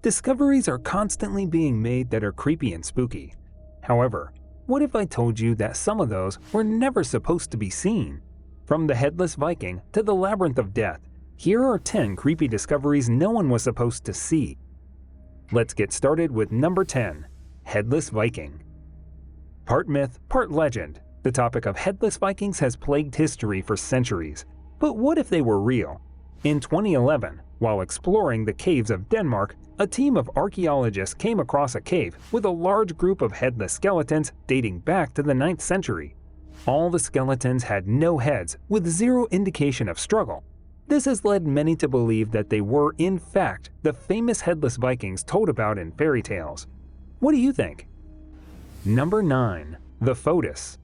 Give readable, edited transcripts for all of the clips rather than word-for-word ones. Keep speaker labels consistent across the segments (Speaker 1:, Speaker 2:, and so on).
Speaker 1: Discoveries are constantly being made that are creepy and spooky. However, what if I told you that some of those were never supposed to be seen? From the Headless Viking to the Labyrinth of Death, here are 10 creepy discoveries no one was supposed to see. Let's get started with number 10, Headless Viking. Part myth, part legend, the topic of Headless Vikings has plagued history for centuries. But what if they were real? In 2011, while exploring the caves of Denmark, a team of archaeologists came across a cave with a large group of headless skeletons dating back to the 9th century. All the skeletons had no heads, with zero indication of struggle. This has led many to believe that they were, in fact, the famous Headless Vikings told about in fairy tales. What do you think? Number 9. The Fotus.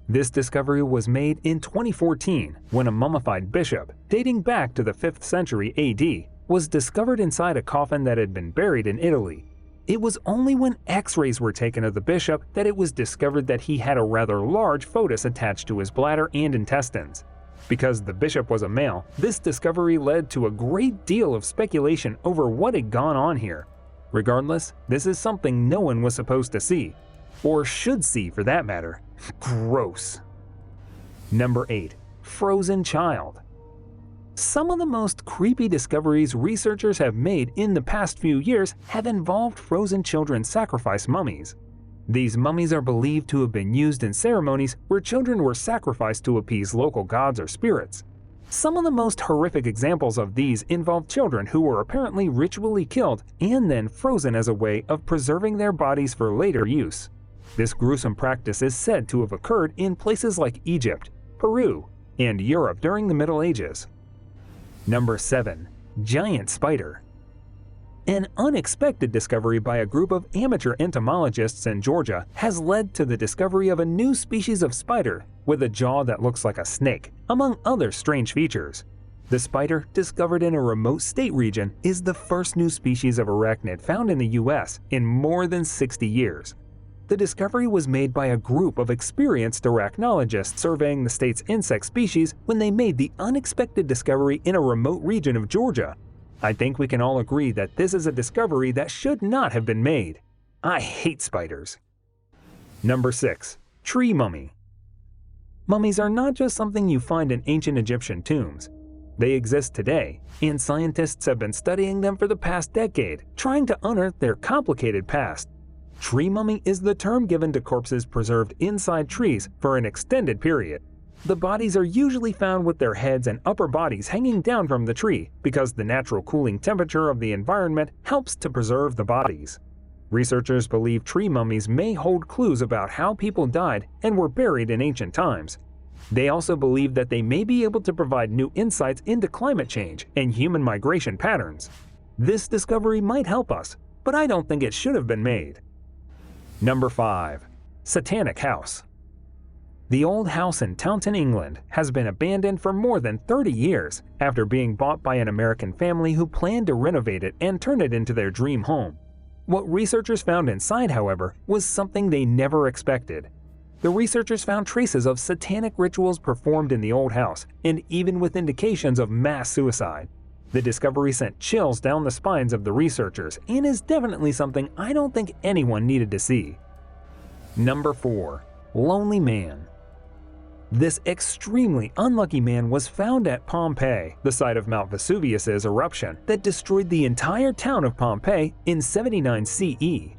Speaker 1: This discovery was made in 2014 when a mummified bishop, dating back to the 5th century AD, was discovered inside a coffin that had been buried in Italy. It was only when X-rays were taken of the bishop that it was discovered that he had a rather large foetus attached to his bladder and intestines. Because the bishop was a male, this discovery led to a great deal of speculation over what had gone on here. Regardless, this is something no one was supposed to see. Or should see for that matter. Gross. Number 8. Frozen child. Some of the most creepy discoveries researchers have made in the past few years have involved frozen children sacrifice mummies. These mummies are believed to have been used in ceremonies where children were sacrificed to appease local gods or spirits. Some of the most horrific examples of these involve children who were apparently ritually killed and then frozen as a way of preserving their bodies for later use. This gruesome practice is said to have occurred in places like Egypt, Peru, and Europe during the Middle Ages. Number 7. Giant spider. An unexpected discovery by a group of amateur entomologists in Georgia has led to the discovery of a new species of spider with a jaw that looks like a snake, among other strange features. The spider, discovered in a remote state region, is the first new species of arachnid found in the US in more than 60 years. The discovery was made by a group of experienced arachnologists surveying the state's insect species when they made the unexpected discovery in a remote region of Georgia. I think we can all agree that this is a discovery that should not have been made. I hate spiders. Number 6. Tree mummy. Mummies are not just something you find in ancient Egyptian tombs. They exist today, and scientists have been studying them for the past decade, trying to unearth their complicated past. Tree mummy is the term given to corpses preserved inside trees for an extended period. The bodies are usually found with their heads and upper bodies hanging down from the tree because the natural cooling temperature of the environment helps to preserve the bodies. Researchers believe tree mummies may hold clues about how people died and were buried in ancient times. They also believe that they may be able to provide new insights into climate change and human migration patterns. This discovery might help us, but I don't think it should have been made. Number 5. Satanic House. The old house in Taunton, England, has been abandoned for more than 30 years after being bought by an American family who planned to renovate it and turn it into their dream home. What researchers found inside, however, was something they never expected. The researchers found traces of satanic rituals performed in the old house, and even with indications of mass suicide. The discovery sent chills down the spines of the researchers and is definitely something I don't think anyone needed to see. Number 4. Lonely Man. This extremely unlucky man was found at Pompeii, the site of Mount Vesuvius's eruption that destroyed the entire town of Pompeii in 79 CE.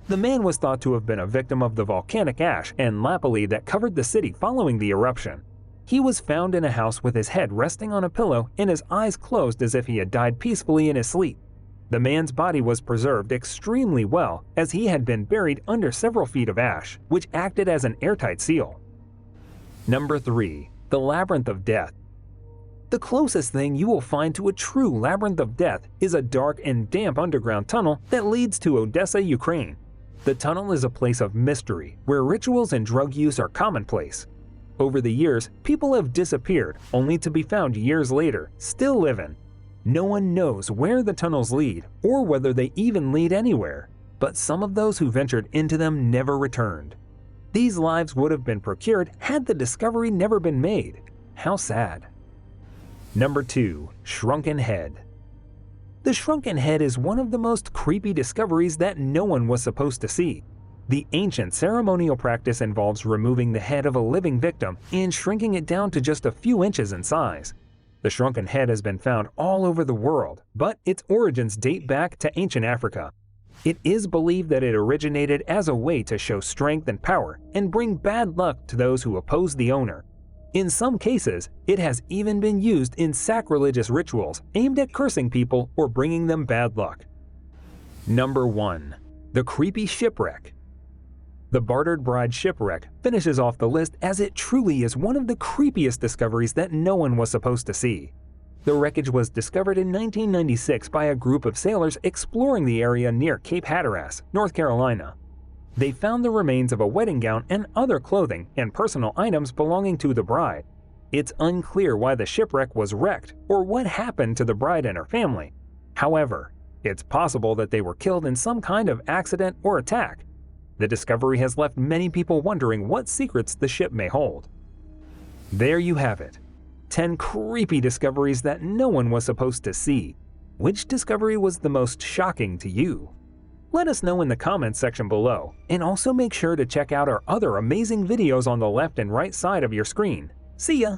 Speaker 1: The man was thought to have been a victim of the volcanic ash and lapilli that covered the city following the eruption. He was found in a house with his head resting on a pillow and his eyes closed as if he had died peacefully in his sleep. The man's body was preserved extremely well as he had been buried under several feet of ash, which acted as an airtight seal. Number 3. The Labyrinth of Death. The closest thing you will find to a true Labyrinth of Death is a dark and damp underground tunnel that leads to Odessa, Ukraine. The tunnel is a place of mystery where rituals and drug use are commonplace. Over the years, people have disappeared only to be found years later, still living. No one knows where the tunnels lead or whether they even lead anywhere, but some of those who ventured into them never returned. These lives would have been procured had the discovery never been made. How sad. Number 2. Shrunken head. The shrunken head is one of the most creepy discoveries that no one was supposed to see. The ancient ceremonial practice involves removing the head of a living victim and shrinking it down to just a few inches in size. The shrunken head has been found all over the world, but its origins date back to ancient Africa. It is believed that it originated as a way to show strength and power and bring bad luck to those who oppose the owner. In some cases, it has even been used in sacrilegious rituals aimed at cursing people or bringing them bad luck. Number 1. The creepy shipwreck. The bartered bride shipwreck finishes off the list as it truly is one of the creepiest discoveries that no one was supposed to see. The wreckage was discovered in 1996 by a group of sailors exploring the area near Cape Hatteras, North Carolina. They found the remains of a wedding gown and other clothing and personal items belonging to the bride. It's unclear why the shipwreck was wrecked or what happened to the bride and her family. However, it's possible that they were killed in some kind of accident or attack. The discovery has left many people wondering what secrets the ship may hold. There you have it. 10 creepy discoveries that no one was supposed to see. Which discovery was the most shocking to you? Let us know in the comments section below, and also make sure to check out our other amazing videos on the left and right side of your screen. See ya!